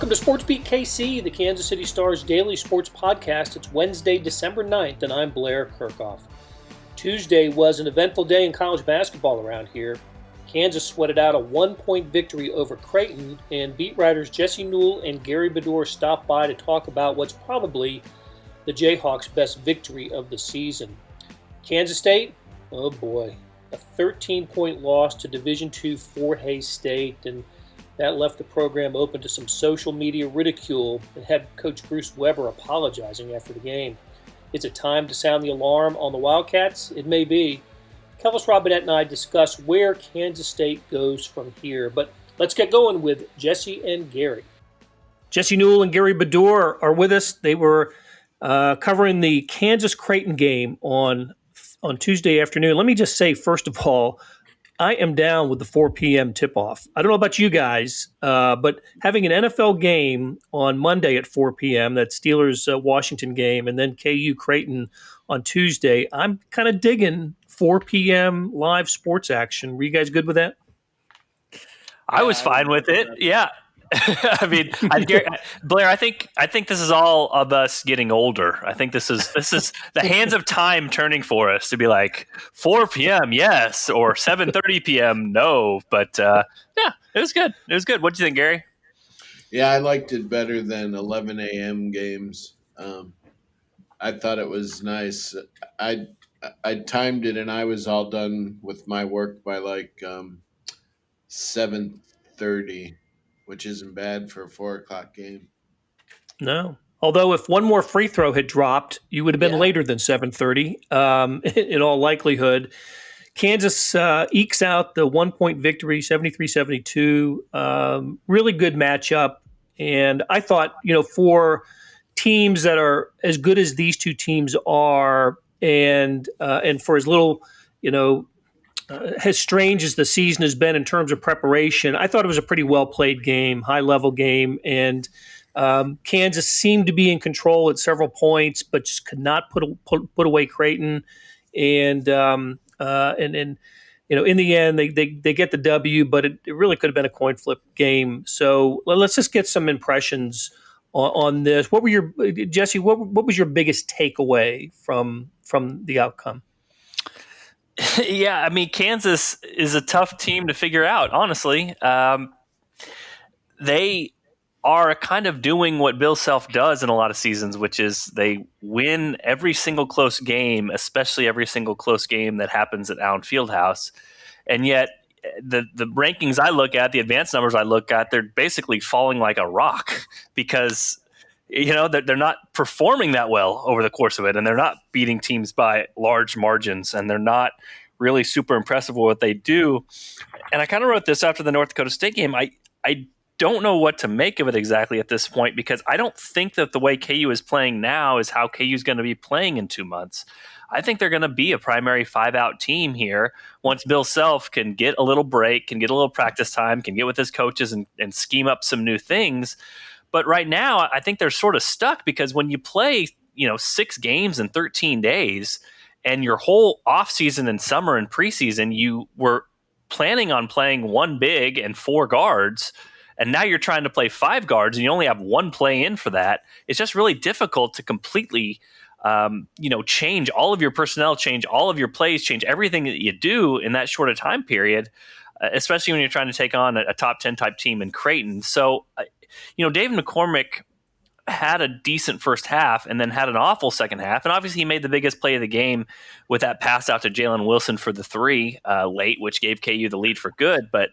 Welcome to SportsBeat KC, the Kansas City Star's daily sports podcast. It's Wednesday, December 9th, and I'm Blair Kerkhoff. Tuesday was an eventful day in college basketball around here. Kansas sweated out a one-point victory over Creighton, and beat writers Jesse Newell and Gary Bedore stopped by to talk about what's probably the Jayhawks' best victory of the season. Kansas State? Oh boy. A 13-point loss to Division II Fort Hays State, and that left the program open to some social media ridicule and had Coach Bruce Weber apologizing after the game. Is it time to sound the alarm on the Wildcats? It may be. Kellis Robinett and I discuss where Kansas State goes from here, but let's get going with Jesse and Gary. Jesse Newell and Gary Bedore are with us. They were covering the Kansas-Creighton game on Tuesday afternoon. Let me just say, first of all, I am down with the 4 p.m. tip-off. I don't know about you guys, but having an NFL game on Monday at 4 p.m., that Steelers-Washington game, and then KU-Creighton on Tuesday, I'm kind of digging 4 p.m. live sports action. Were you guys good with that? I was fine with it, yeah. I mean, Blair, I think this is all of us getting older. I think this is the hands of time turning for us to be like 4 p.m. yes or 7:30 p.m. no. But yeah, it was good. It was good. What do you think, Gary? Yeah, I liked it better than 11 a.m. games. I thought it was nice. I timed it and I was all done with my work by like 7:30. Which isn't bad for a 4 o'clock game. No. Although if one more free throw had dropped, you would have been later than 7:30 in all likelihood. Kansas ekes out the one-point victory, 73-72. Really good matchup. And I thought, for teams that are as good as these two teams are and for as little, as strange as the season has been in terms of preparation, I thought it was a pretty well-played game, high-level game, and Kansas seemed to be in control at several points, but just could not put away Creighton. And in the end, they get the W, but it really could have been a coin flip game. So let's just get some impressions on this. What were Jesse? What was your biggest takeaway from the outcome? Yeah, I mean, Kansas is a tough team to figure out, honestly. They are kind of doing what Bill Self does in a lot of seasons, which is they win every single close game, especially every single close game that happens at Allen Fieldhouse. And yet the rankings I look at, the advanced numbers I look at, they're basically falling like a rock because they're not performing that well over the course of it, and they're not beating teams by large margins, and they're not really super impressive with what they do. And I kind of wrote this after the North Dakota State game. I don't know what to make of it exactly at this point because I don't think that the way KU is playing now is how KU is going to be playing in 2 months. I think they're going to be a primary 5-out team here once Bill Self can get a little break, can get a little practice time, can get with his coaches and scheme up some new things. But right now, I think they're sort of stuck because when you play, 6 games in 13 days and your whole offseason and summer and preseason, you were planning on playing 1 big and 4 guards, and now you're trying to play 5 guards and you only have 1 play in for that. It's just really difficult to completely, change all of your personnel, change all of your plays, change everything that you do in that short a time period, especially when you're trying to take on a top 10 type team in Creighton. So, David McCormick had a decent first half and then had an awful second half. And obviously he made the biggest play of the game with that pass out to Jalen Wilson for the 3 late, which gave KU the lead for good. But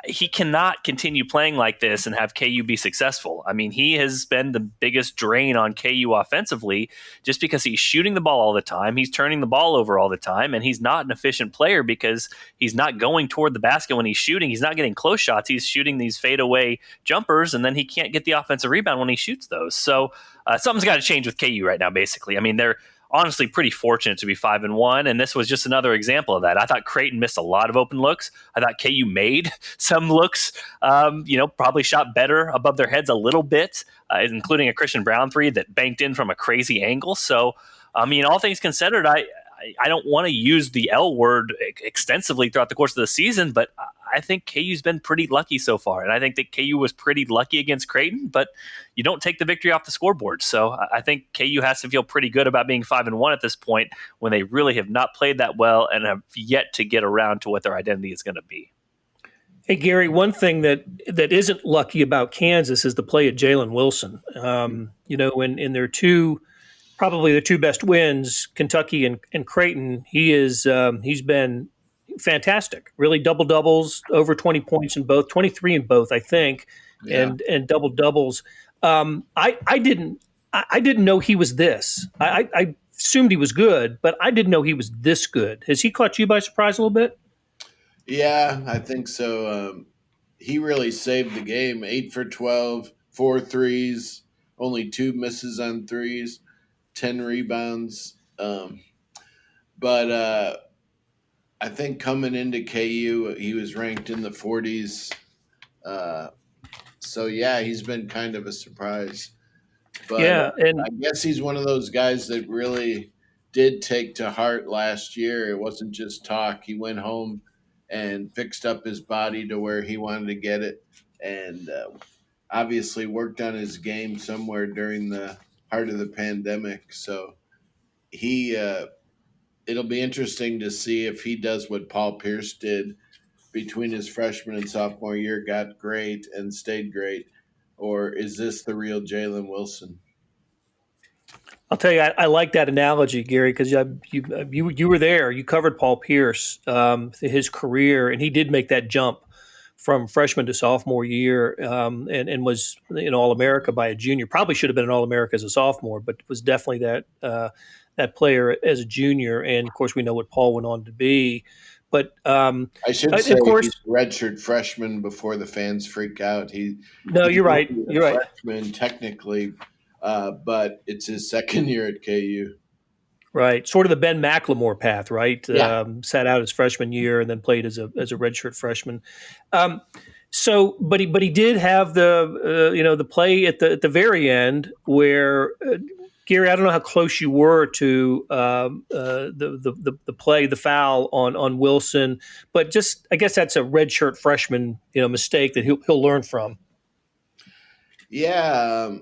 he cannot continue playing like this and have KU be successful. I mean, he has been the biggest drain on KU offensively just because he's shooting the ball all the time. He's turning the ball over all the time, and he's not an efficient player because he's not going toward the basket when he's shooting. He's not getting close shots. He's shooting these fadeaway jumpers, and then he can't get the offensive rebound when he shoots those. So something's got to change with KU right now, basically. I mean, they're honestly pretty fortunate to be 5-1, and this was just another example of that. I thought Creighton missed a lot of open looks. I thought KU made some looks, probably shot better above their heads a little bit, including a Christian Brown 3 that banked in from a crazy angle. So, I mean, all things considered, I don't want to use the L word extensively throughout the course of the season, but I think KU's been pretty lucky so far. And I think that KU was pretty lucky against Creighton, but you don't take the victory off the scoreboard. So I think KU has to feel pretty good about being 5-1 at this point when they really have not played that well and have yet to get around to what their identity is going to be. Hey, Gary, one thing that isn't lucky about Kansas is the play of Jalen Wilson. In their probably the two best wins, Kentucky and Creighton, he's been fantastic. Really double doubles, over 20 points in both, 23 in both, I think, and double doubles. I didn't know he was this. I assumed he was good, but I didn't know he was this good. Has he caught you by surprise a little bit? Yeah, I think so. He really saved the game. 8 for 12, 4 threes, only 2 misses on threes, 10 rebounds. But I think coming into KU, he was ranked in the 40s. So, yeah, he's been kind of a surprise. But and I guess he's one of those guys that really did take to heart last year. It wasn't just talk. He went home and fixed up his body to where he wanted to get it, and obviously worked on his game somewhere during the heart of the pandemic. So it'll be interesting to see if he does what Paul Pierce did between his freshman and sophomore year, got great and stayed great, or is this the real Jalen Wilson? I'll tell you, I like that analogy, Gary, because you were there. You covered Paul Pierce, his career, and he did make that jump from freshman to sophomore year, and was an All-America by a junior. Probably should have been an All-America as a sophomore, but was definitely that player as a junior. And of course, we know what Paul went on to be. But I should say, of course, he's a redshirt freshman before the fans freak out. You're right. You're right. Freshman technically. But it's his second year at KU. Right. Sort of the Ben McLemore path, right? Yeah. Sat out his freshman year and then played as a redshirt freshman. But he did have the play at the very end where Gary, I don't know how close you were to the play, the foul on Wilson, but just I guess that's a redshirt freshman mistake that he'll learn from. Yeah.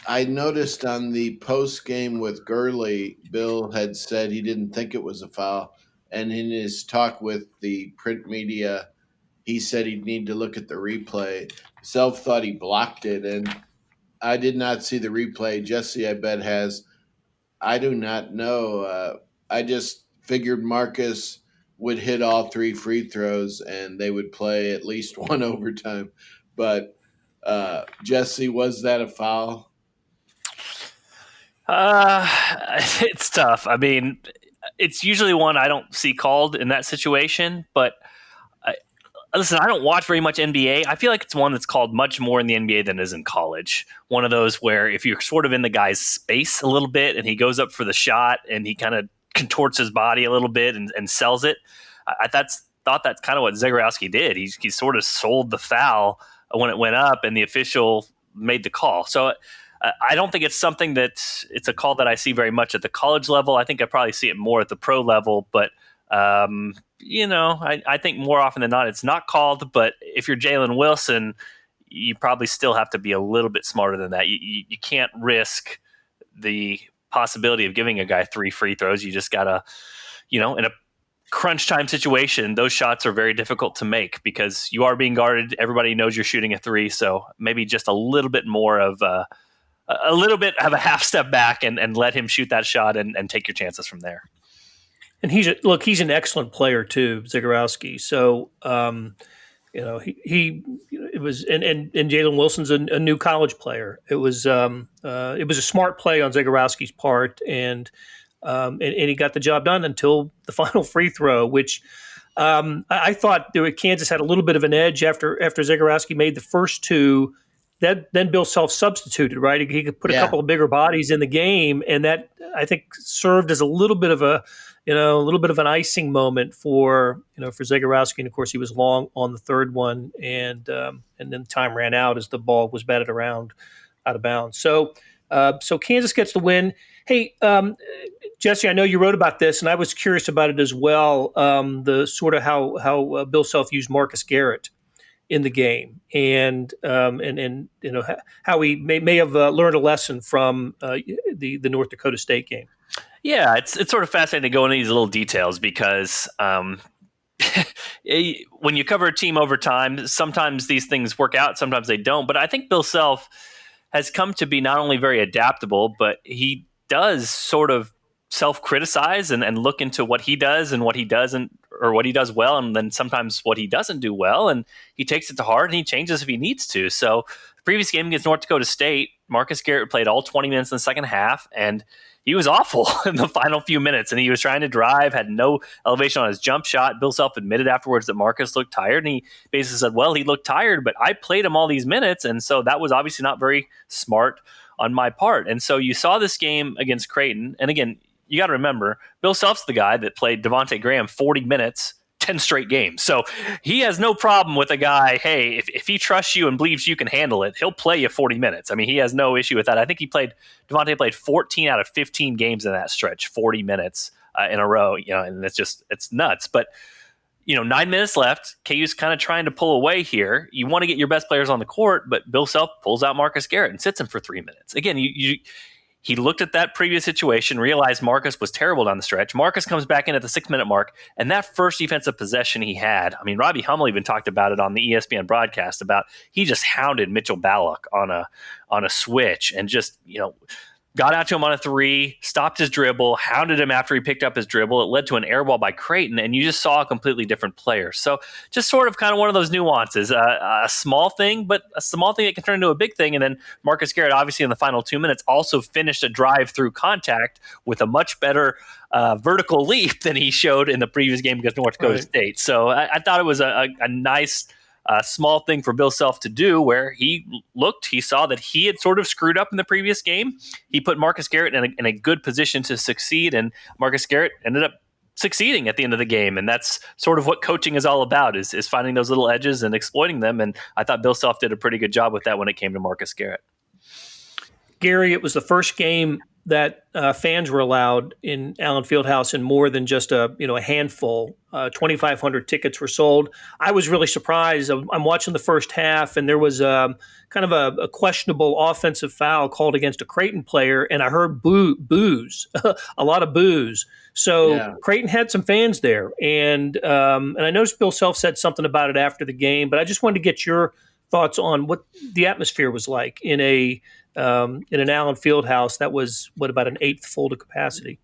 I noticed on the post game with Gurley, Bill had said he didn't think it was a foul. And in his talk with the print media, he said he'd need to look at the replay. Self thought he blocked it, and I did not see the replay. Jesse, I bet, has. I do not know. I just figured Marcus would hit all 3 free throws, and they would play at least one overtime. But, Jesse, was that a foul? It's tough. I mean, it's usually one I don't see called in that situation, but listen, I don't watch very much NBA. I feel like it's one that's called much more in the NBA than it is in college. One of those where if you're sort of in the guy's space a little bit and he goes up for the shot and he kind of contorts his body a little bit and sells it, I thought that's kind of what Zegarowski did. He sort of sold the foul when it went up and the official made the call. So I don't think it's something it's a call that I see very much at the college level. I think I probably see it more at the pro level, but I think more often than not it's not called. But if you're Jalen Wilson, you probably still have to be a little bit smarter than that. You can't risk the possibility of giving a guy 3 free throws. You just gotta, in a crunch time situation, those shots are very difficult to make because you are being guarded. Everybody knows you're shooting a 3, so maybe just a little bit more of have a half step back and let him shoot that shot and take your chances from there. And he's an excellent player too, Zegarowski. So it was and Jalen Wilson's a new college player. It was a smart play on Zegarowski's part, and he got the job done until the final free throw, which I thought Kansas had a little bit of an edge after Zegarowski made the first 2. That then Bill self-substituted, right? He could put a couple of bigger bodies in the game, and that I think served as a little bit of an icing moment for Zegarowski. And of course, he was long on the third one, and then time ran out as the ball was batted around out of bounds. So So Kansas gets the win. Hey, Jesse, I know you wrote about this, and I was curious about it as well. The sort of how Bill Self used Marcus Garrett in the game, and how he may have learned a lesson from the North Dakota State game. Yeah, it's sort of fascinating to go into these little details because when you cover a team over time, sometimes these things work out, sometimes they don't. But I think Bill Self has come to be not only very adaptable, but he does sort of self-criticize and look into what he does and what he doesn't, or what he does well, and then sometimes what he doesn't do well, and he takes it to heart and he changes if he needs to. So the previous game against North Dakota State, Marcus Garrett played all 20 minutes in the second half, and he was awful in the final few minutes, and he was trying to drive, had no elevation on his jump shot. Bill Self admitted afterwards that Marcus looked tired, and he basically said, well, he looked tired, but I played him all these minutes, and so that was obviously not very smart on my part. And so you saw this game against Creighton, and again, you got to remember, Bill Self's the guy that played Devontae Graham 40 minutes 10 straight games. So he has no problem with a guy, hey, if he trusts you and believes you can handle it, he'll play you 40 minutes. I mean, he has no issue with that. I think Devontae played 14 out of 15 games in that stretch, 40 minutes in a row, and it's nuts. But, 9 minutes left. KU's kind of trying to pull away here. You want to get your best players on the court, but Bill Self pulls out Marcus Garrett and sits him for 3 minutes. Again, he looked at that previous situation, realized Marcus was terrible down the stretch. Marcus comes back in at the 6-minute mark, and that first defensive possession he had, I mean, Robbie Hummel even talked about it on the ESPN broadcast about he just hounded Mitchell Ballock on a switch and just, got out to him on a three, stopped his dribble, hounded him after he picked up his dribble. It led to an air ball by Creighton, and you just saw a completely different player. So just sort of kind of one of those nuances, a small thing, but a small thing that can turn into a big thing. And then Marcus Garrett, obviously in the final 2 minutes, also finished a drive through contact with a much better vertical leap than he showed in the previous game against North Dakota State. So I thought it was a nice small thing for Bill Self to do, where he saw that he had sort of screwed up in the previous game. He put Marcus Garrett in a good position to succeed, and Marcus Garrett ended up succeeding at the end of the game. And that's sort of what coaching is all about, is finding those little edges and exploiting them. And I thought Bill Self did a pretty good job with that when it came to Marcus Garrett. Gary, it was the first game that fans were allowed in Allen Fieldhouse in more than just a handful. 2,500 tickets were sold. I was really surprised. I'm watching the first half, and there was kind of a questionable offensive foul called against a Creighton player, and I heard boos, a lot of boos. So yeah. Creighton had some fans there, and I noticed Bill Self said something about it after the game, but I just wanted to get your thoughts on what the atmosphere was like in an Allen Fieldhouse that was about an eighth full to capacity.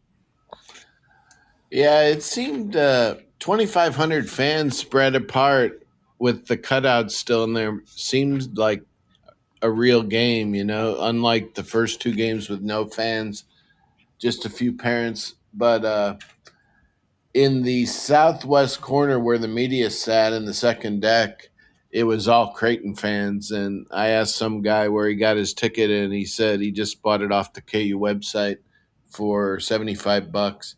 Yeah, it seemed 2,500 fans spread apart with the cutouts still in there. Seems like a real game, unlike the first two games with no fans, just a few parents. But in the southwest corner where the media sat in the second deck, it was all Creighton fans. And I asked some guy where he got his ticket, and he said he just bought it off the KU website for $75.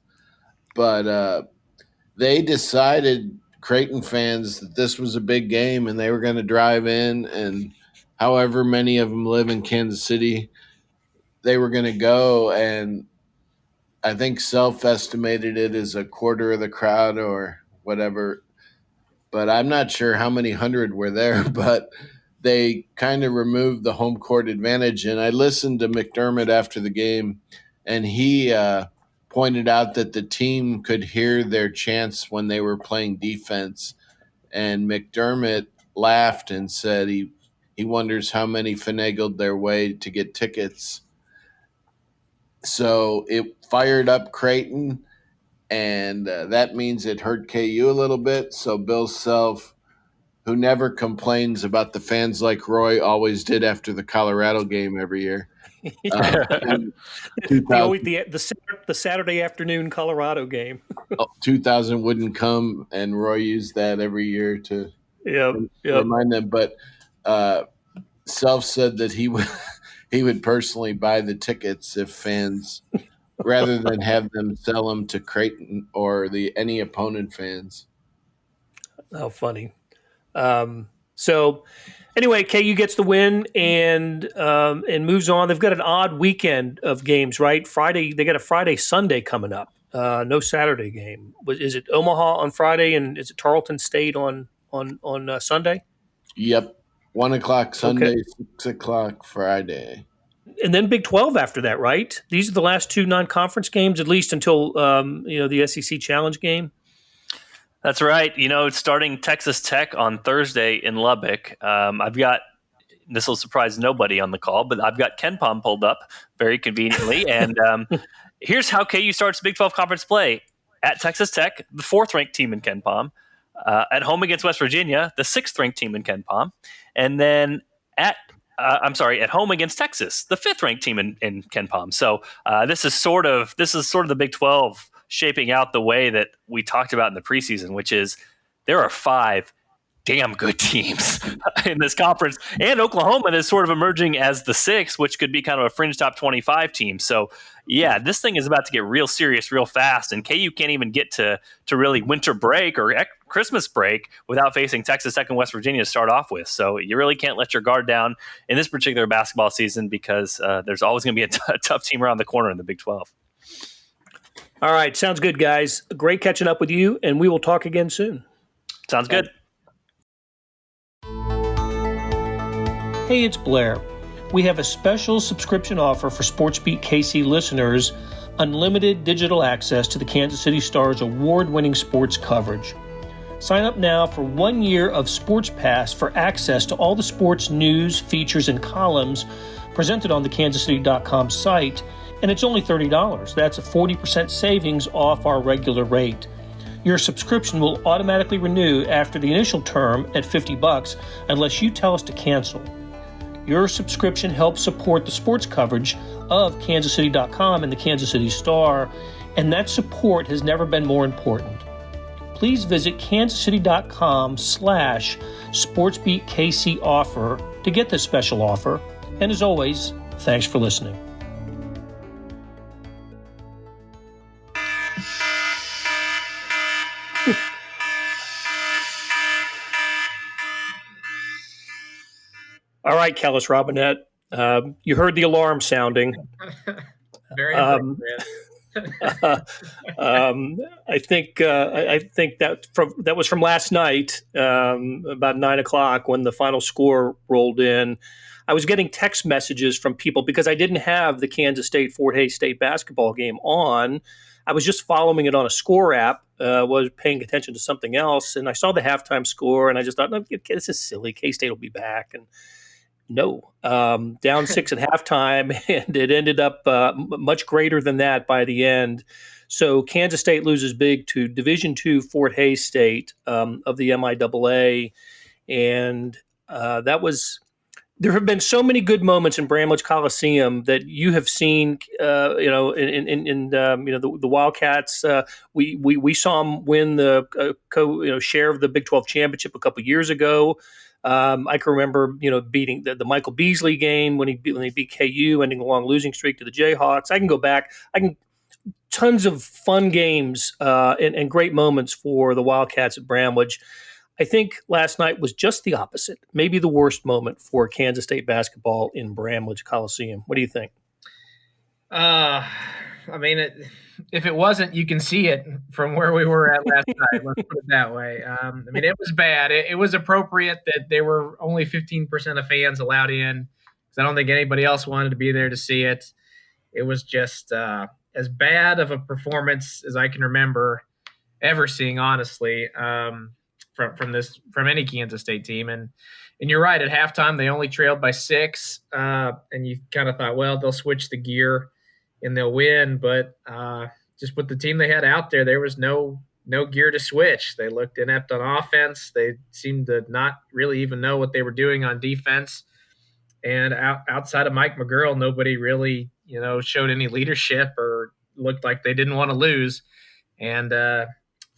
But they decided, Creighton fans, that this was a big game and they were going to drive in, and however many of them live in Kansas City, they were going to go. And I think self-estimated it as a quarter of the crowd or whatever. But I'm not sure how many hundred were there, but they kind of removed the home court advantage. And I listened to McDermott after the game, and he pointed out that the team could hear their chants when they were playing defense. And McDermott laughed and said he wonders how many finagled their way to get tickets. So it fired up Creighton, and that means it hurt KU a little bit. So Bill Self, who never complains about the fans like Roy always did after the Colorado game every year. The Saturday afternoon Colorado game. 2000 wouldn't come, and Roy used that every year to remind them. But Self said that he would personally buy the tickets if fans, rather than have them sell them to Creighton or any opponent fans. How funny. So anyway, KU gets the win and moves on. They've got an odd weekend of games, right? Friday, they got a Friday-Sunday coming up. No Saturday game. Is it Omaha on Friday and is it Tarleton State on Sunday? Yep. 1 o'clock Sunday, Okay. 6 o'clock Friday. And then Big 12 after that, right? These are the last two non-conference games, at least until the SEC Challenge game. That's right. It's starting Texas Tech on Thursday in Lubbock. This will surprise nobody on the call, but I've got KenPom pulled up very conveniently. And here's how KU starts Big 12 conference play. At Texas Tech, the 4th-ranked team in KenPom. At home against West Virginia, the 6th-ranked team in KenPom. And then at home against Texas, the 5th-ranked team in KenPom. So this is sort of the Big 12 shaping out the way that we talked about in the preseason, which is there are 5 damn good teams in this conference, and Oklahoma is sort of emerging as the 6th, which could be kind of a fringe top 25 team. So yeah, this thing is about to get real serious real fast, and KU can't even get to really winter break or Christmas break without facing Texas Tech and West Virginia to start off with. So you really can't let your guard down in this particular basketball season because there's always going to be a tough team around the corner in the Big 12. All right. Sounds good, guys. Great catching up with you, and we will talk again soon. Sounds good. Hey, it's Blair. We have a special subscription offer for SportsBeat KC listeners, unlimited digital access to the Kansas City Star's award-winning sports coverage. Sign up now for 1 year of Sports Pass for access to all the sports news, features, and columns presented on the kansascity.com site, and it's only $30. That's a 40% savings off our regular rate. Your subscription will automatically renew after the initial term at $50 unless you tell us to cancel. Your subscription helps support the sports coverage of kansascity.com and the Kansas City Star, and that support has never been more important. Please visit kansascity.com/SportsBeatKC Offer to get this special offer. And as always, thanks for listening. All right, Kellis Robinett, you heard the alarm sounding. Very appropriate. I think that was from last night, about 9 o'clock when the final score rolled in. I was getting text messages from people because I didn't have the Kansas State Fort Hays State basketball game on. I was just following it on a score app, was paying attention to something else, and I saw the halftime score, and I just thought, okay, this is silly. K-State will be back, and no, down 6 at halftime, and it ended up much greater than that by the end. So Kansas State loses big to Division II Fort Hays State of the MIAA, and that was. There have been so many good moments in Bramlage Coliseum that you have seen, in the Wildcats. We saw them win the share of the Big 12 championship a couple years ago. I can remember, beating the Michael Beasley game when he beat KU, ending a long losing streak to the Jayhawks. I can go back. Tons of fun games and great moments for the Wildcats at Bramlage. I think last night was just the opposite, maybe the worst moment for Kansas State basketball in Bramlage Coliseum. What do you think? If it wasn't, you can see it from where we were at last night. Let's put it that way. It was bad. It was appropriate that there were only 15% of fans allowed in because I don't think anybody else wanted to be there to see it. It was just as bad of a performance as I can remember ever seeing, honestly. From any Kansas State team. And you're right, at halftime they only trailed by 6, and you kind of thought, well, they'll switch the gear and they'll win, but just with the team they had out there was no gear to switch. They looked inept on offense. They seemed to not really even know what they were doing on defense. And outside of Mike McGurl, nobody really, showed any leadership or looked like they didn't want to lose. And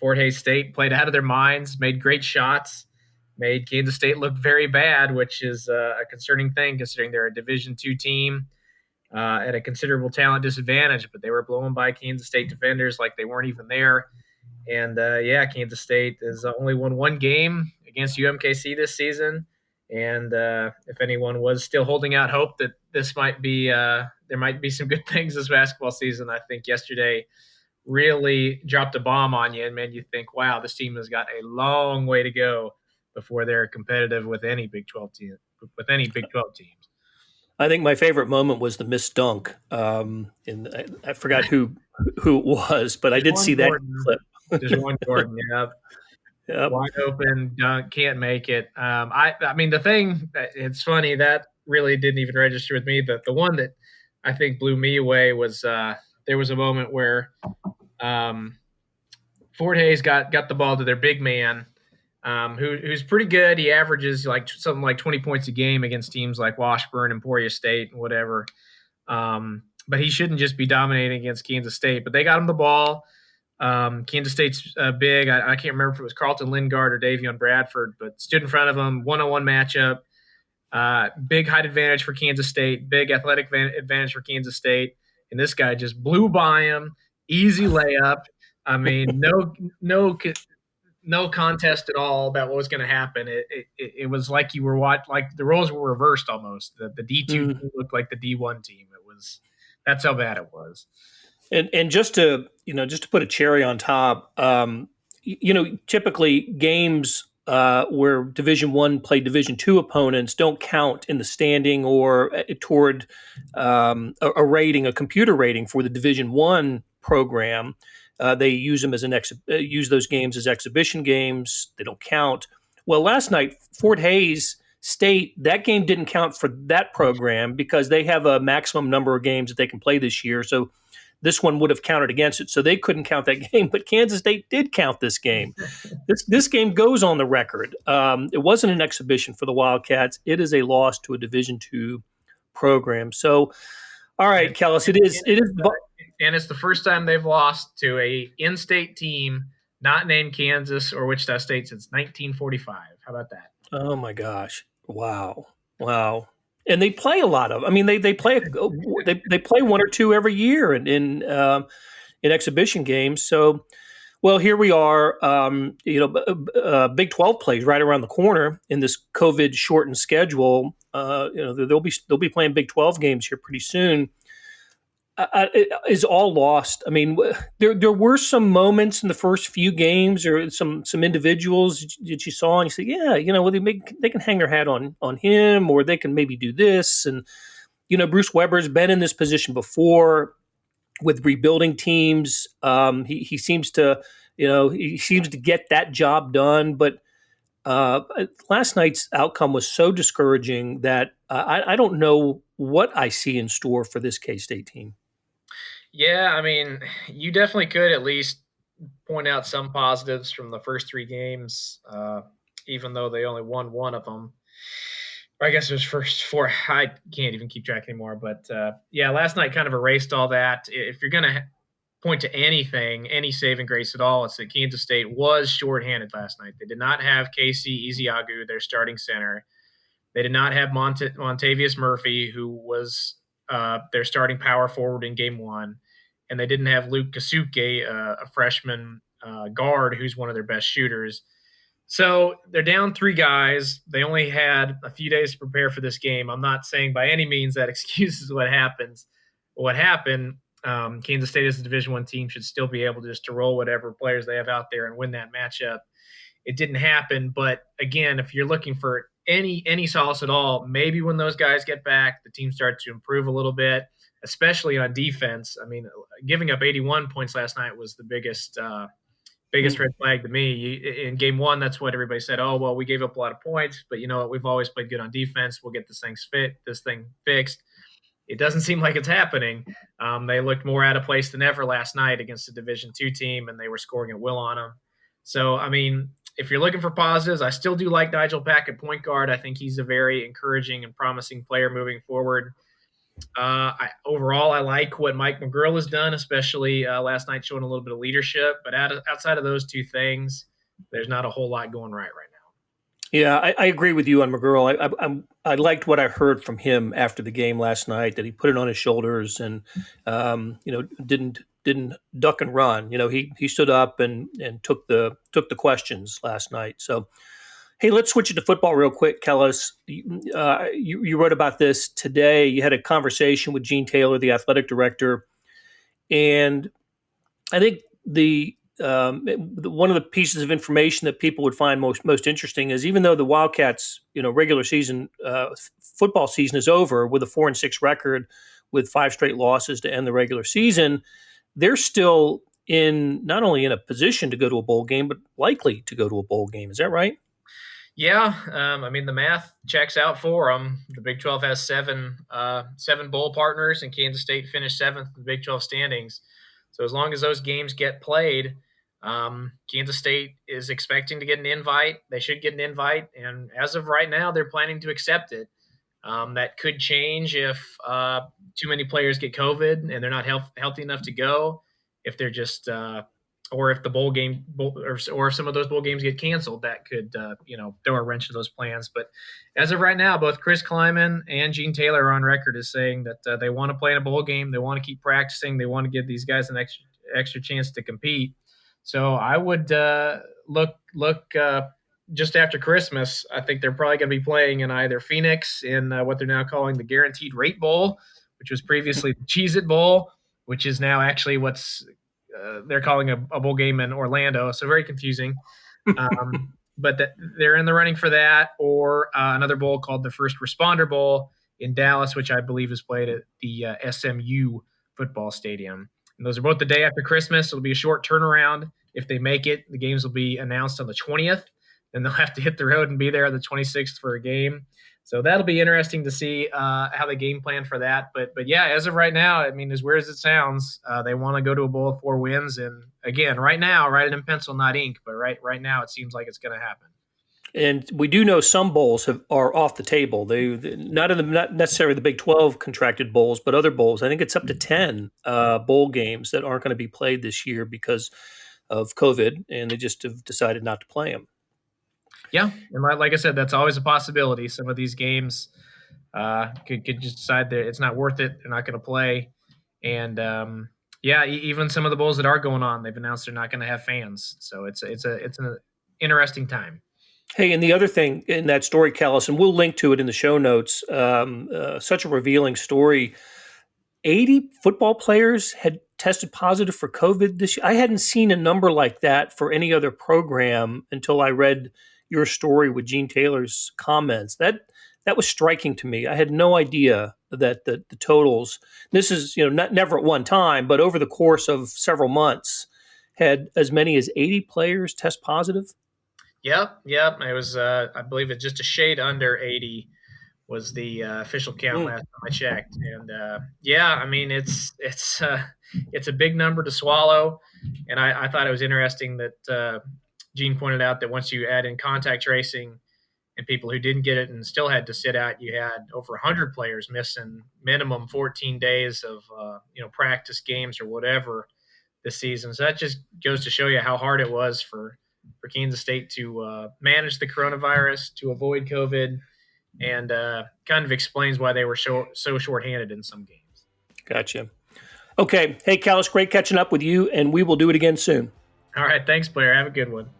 Fort Hays State played out of their minds, made great shots, made Kansas State look very bad, which is a concerning thing considering they're a Division II team at a considerable talent disadvantage, but they were blown by Kansas State defenders like they weren't even there. And Kansas State has only won one game against UMKC this season. And if anyone was still holding out hope that this might be there might be some good things this basketball season, I think yesterday really dropped a bomb on you and made you think, wow, this team has got a long way to go before they're competitive with any Big 12 team, with any Big 12 teams. I think my favorite moment was the missed dunk. And I forgot who it was, but I did see that clip. Deshaun Gordon, yep. Wide open dunk, can't make it. I mean, the thing, it's funny, that really didn't even register with me. The one that I think blew me away was there was a moment where Fort Hayes got the ball to their big man, who's pretty good. He averages something like 20 points a game against teams like Washburn, Emporia State, and whatever. But he shouldn't just be dominating against Kansas State. But they got him the ball. Kansas State's big. I can't remember if it was Carlton Lingard or Davion Bradford, but stood in front of him, one-on-one matchup. Big height advantage for Kansas State, big athletic advantage for Kansas State. And this guy just blew by him. Easy layup. I mean, no contest at all about what was going to happen. It was like you were like the roles were reversed almost. The D2 looked like the D1 team. That's how bad it was. And just to put a cherry on top, typically games where Division I play Division II opponents don't count in the standing or toward a rating, a computer rating for the Division I program. They use them as use those games as exhibition games. They don't count. Well, last night, Fort Hayes State, that game didn't count for that program because they have a maximum number of games that they can play this year. So this one would have counted against it. So they couldn't count that game, but Kansas State did count this game. This game goes on the record. It wasn't an exhibition for the Wildcats. It is a loss to a Division II program. So, all right, Kellis, it is. And it's the first time they've lost to a in-state team not named Kansas or Wichita State since 1945. How about that? Oh my gosh! Wow! And they play a lot of. I mean, they play one or two every year in exhibition games. So, well, here we are. Big 12 plays right around the corner in this COVID shortened schedule. They'll be playing Big 12 games here pretty soon. It is all lost. I mean, there were some moments in the first few games, or some individuals that you saw, and you said, yeah, they can hang their hat on him, or they can maybe do this. And Bruce Weber's been in this position before with rebuilding teams. He seems to get that job done, but last night's outcome was so discouraging that I don't know what I see in store for this K-State team. Yeah, I mean, you definitely could at least point out some positives from the first three games, even though they only won one of them. Or I guess it was first four. I can't even keep track anymore. But, last night kind of erased all that. If you're going to point to anything, any saving grace at all, it's that Kansas State was shorthanded last night. They did not have Casey Iziagu, their starting center. They did not have Montavious Murphy, who was their starting power forward in game one. And they didn't have Luke Kasuke, a freshman guard who's one of their best shooters. So they're down three guys. They only had a few days to prepare for this game. I'm not saying by any means that excuses what happens. What happened, Kansas State as a Division I team should still be able to roll whatever players they have out there and win that matchup. It didn't happen. But, again, if you're looking for any solace at all, maybe when those guys get back, the team starts to improve a little bit, especially on defense. I mean, giving up 81 points last night was the biggest red flag to me. In game one, that's what everybody said. Oh, well, we gave up a lot of points, but you know what? We've always played good on defense. We'll get this thing fixed. It doesn't seem like it's happening. They looked more out of place than ever last night against a Division II team, and they were scoring at will on them. So, I mean, if you're looking for positives, I still do like Nigel Pack at point guard. I think he's a very encouraging and promising player moving forward. Overall, I like what Mike McGurl has done, especially last night showing a little bit of leadership. But outside of those two things, there's not a whole lot going right now. Yeah, I agree with you on McGurl. I liked what I heard from him after the game last night. That he put it on his shoulders and didn't duck and run. He stood up and took the questions last night. So hey, let's switch it to football real quick, Kellis. You wrote about this today. You had a conversation with Gene Taylor, the athletic director, and I think one of the pieces of information that people would find most interesting is even though the Wildcats, regular season football season is over with a 4-6 record with 5 straight losses to end the regular season, they're still not only in a position to go to a bowl game, but likely to go to a bowl game. Is that right? Yeah, the math checks out for them. The Big 12 has seven bowl partners, and Kansas State finished 7th in the Big 12 standings. So as long as those games get played, Kansas State is expecting to get an invite. They should get an invite, and as of right now, they're planning to accept it. That could change if too many players get COVID and they're not healthy enough to go. If they're just or if the bowl game or some of those bowl games get canceled, that could throw a wrench to those plans. But as of right now, both Chris Kleiman and Gene Taylor are on record as saying that they want to play in a bowl game. They want to keep practicing. They want to give these guys an extra chance to compete. So I would look just after Christmas. I think they're probably going to be playing in either Phoenix in what they're now calling the Guaranteed Rate Bowl, which was previously the Cheez-It Bowl, which is now actually what's they're calling a bowl game in Orlando. So very confusing. But they're in the running for that, or another bowl called the First Responder Bowl in Dallas, which I believe is played at the SMU football stadium. And those are both the day after Christmas. It'll be a short turnaround. If they make it, the games will be announced on the 20th. Then they'll have to hit the road and be there on the 26th for a game. So that'll be interesting to see how they game plan for that. But yeah, as of right now, as weird as it sounds, they want to go to a bowl of 4 wins. And again, right now, write it in pencil, not ink. But right now, it seems like it's going to happen. And we do know some bowls are off the table. Not necessarily the Big 12 contracted bowls, but other bowls. I think it's up to 10 bowl games that aren't going to be played this year because of COVID, and they just have decided not to play them. Yeah, and like I said, that's always a possibility. Some of these games could just decide that it's not worth it. They're not going to play. And, even some of the bowls that are going on, they've announced they're not going to have fans. So it's an interesting time. Hey, and the other thing in that story, Kellis, and we'll link to it in the show notes, such a revealing story. 80 football players had tested positive for COVID this year. I hadn't seen a number like that for any other program until I read your story with Gene Taylor's comments. That was striking to me. I had no idea that the totals, this is never at one time, but over the course of several months, had as many as 80 players test positive. Yep. It was, I believe it's just a shade under 80 was the official count last time I checked. And it's a big number to swallow. And I thought it was interesting that Gene pointed out that once you add in contact tracing and people who didn't get it and still had to sit out, you had over 100 players missing minimum 14 days of practice games or whatever this season. So that just goes to show you how hard it was for Kansas State to manage the coronavirus, to avoid COVID, and kind of explains why they were so shorthanded in some games. Gotcha. Okay. Hey, Kellis, great catching up with you, and we will do it again soon. All right. Thanks, Blair. Have a good one.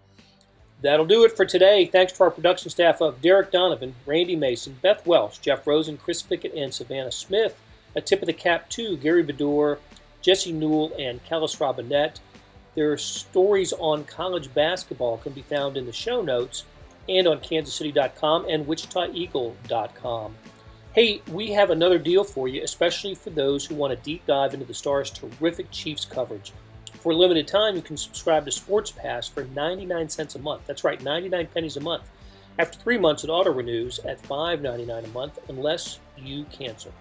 That'll do it for today. Thanks to our production staff of Derek Donovan, Randy Mason, Beth Welsh, Jeff Rosen, Chris Pickett, and Savannah Smith. A tip of the cap to Gary Bedore, Jesse Newell, and Kellis Robinett. Their stories on college basketball can be found in the show notes and on kansascity.com and wichitaeagle.com. Hey, we have another deal for you, especially for those who want to deep dive into the Stars' terrific Chiefs coverage. For a limited time, you can subscribe to Sports Pass for 99 cents a month. That's right, 99 pennies a month. After 3 months, it auto-renews at $5.99 a month unless you cancel.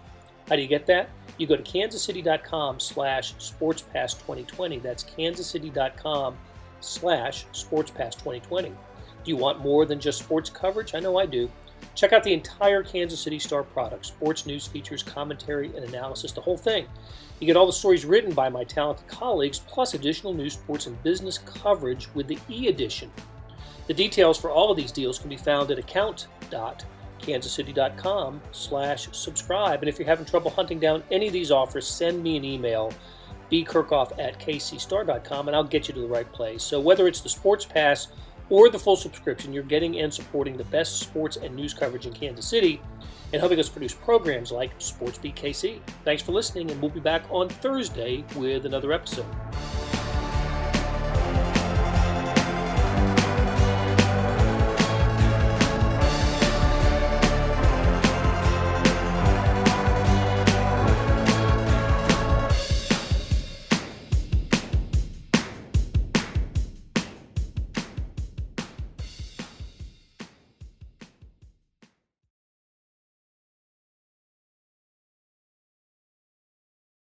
How do you get that? You go to kansascity.com/sportspass2020. That's kansascity.com/sportspass2020. Do you want more than just sports coverage? I know I do. Check out the entire Kansas City Star product, sports news, features, commentary, and analysis, the whole thing. You get all the stories written by my talented colleagues, plus additional news, sports, and business coverage with the e-edition. The details for all of these deals can be found at account.kansascity.com/subscribe. And if you're having trouble hunting down any of these offers, send me an email, bkerkhoff@kcstar.com, and I'll get you to the right place. So whether it's the Sports Pass or the full subscription, you're getting and supporting the best sports and news coverage in Kansas City and helping us produce programs like SportsBeat KC. Thanks for listening, and we'll be back on Thursday with another episode.